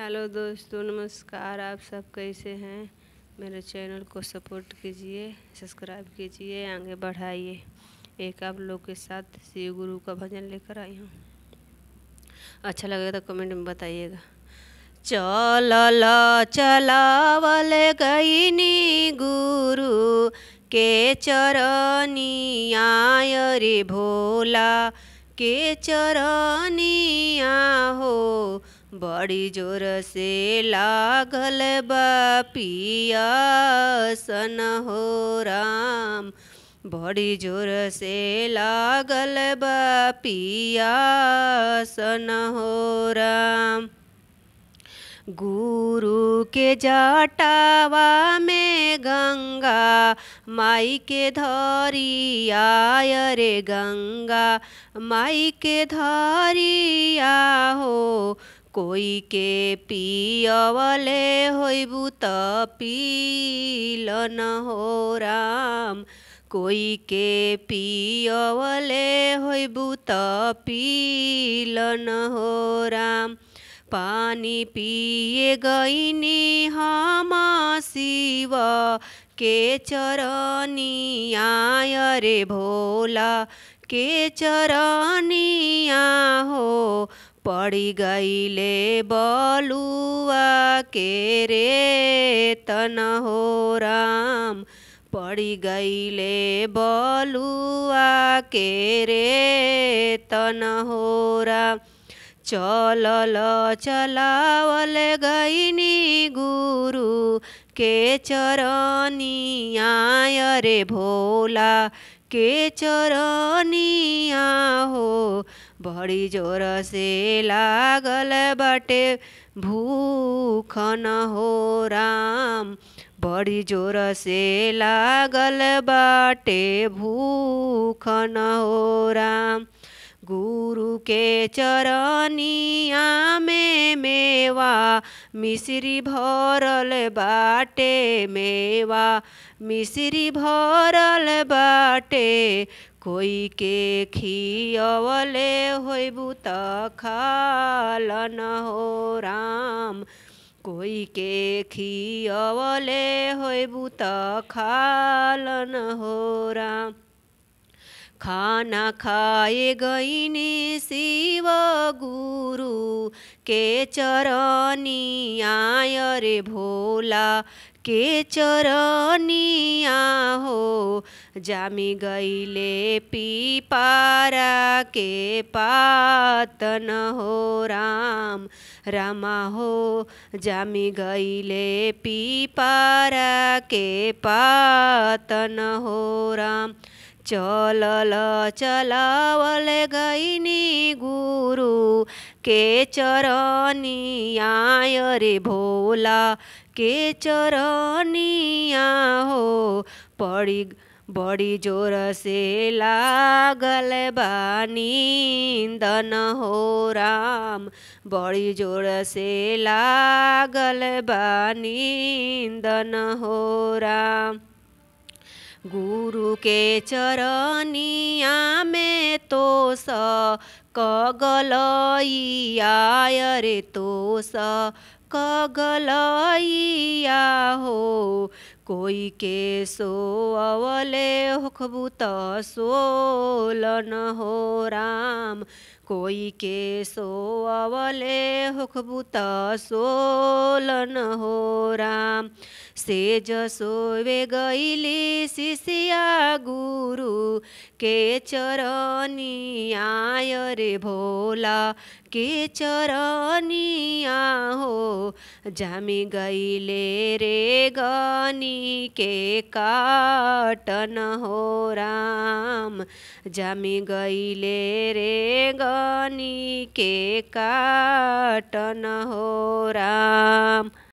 Hello दोस्तों, नमस्कार। आप सब कैसे हैं? मेरे चैनल को सपोर्ट कीजिए, सब्सक्राइब कीजिए, आगे बढ़ाइए। एक आप लोग के साथ शिव गुरु का भजन लेकर आई हूँ। अच्छा लगेगा तो कमेंट में बताइएगा। चलल चलावल गईनी गुरु के चरनिया रे भोला के चरनिया हो। बड़ी जोर से लागल बा पियासन हो राम। बड़ी जोर से लागल बा पियासन हो राम। गुरु के जटावा में गंगा माई के धरिया रे गंगा माई के धरिया हो। कोई के पियवले होइबू त पीलन हो राम। कोई के पियवले होइबू त पीलन हो राम। पानी पिए गईनी हम शिव के चरनिया रे भोला के चरनिया हो। पड़ी गईले बलुआ के रे तन हो राम। पड़ी गईले बलुआ के रे तन हो राम। चलल चलावल गईनी गुरु के चरनिया रे भोला के चरनिया हो। बड़ी जोर से लागल बाटे भूख न हो राम। बड़ी जोर से लागल बाटे भूख न हो राम। गुरु के चरनिया में मेवा मिश्री भरल बाटे। मेवा मिश्री भरल बाटे। कोई के खियवले होइबू त खालन हो राम। कोई के खियवले होइबू त खालन हो राम। खाना खाए गईनी शिव गुरु के चरनिया रे भोला के चरनिया हो। जामी गईले पीपारा के पातन हो राम। रामा हो जामी गईले पीपारा के पातन हो राम। चलल चलावल गईनी गुरु के चरनिया रे भोला के चरनिया हो। बड़ी जोर से लागल बा नींदन हो राम। बड़ी जोर से लागल बा नींदन हो राम। गुरु के चरनिया में तोस कगलैया रे तोस कगलैया हो। कोई के सोअवले होखबू त सोलन हो राम। कोई के सोअवले होखबू त सोलन हो राम। सेज सोवे गईली शिष्या गुरु के चरनिया रे भोला के चरनिया हो। जामी गईले रे गनी के काटन हो राम। जामी गईले रे गनी के काटन हो राम।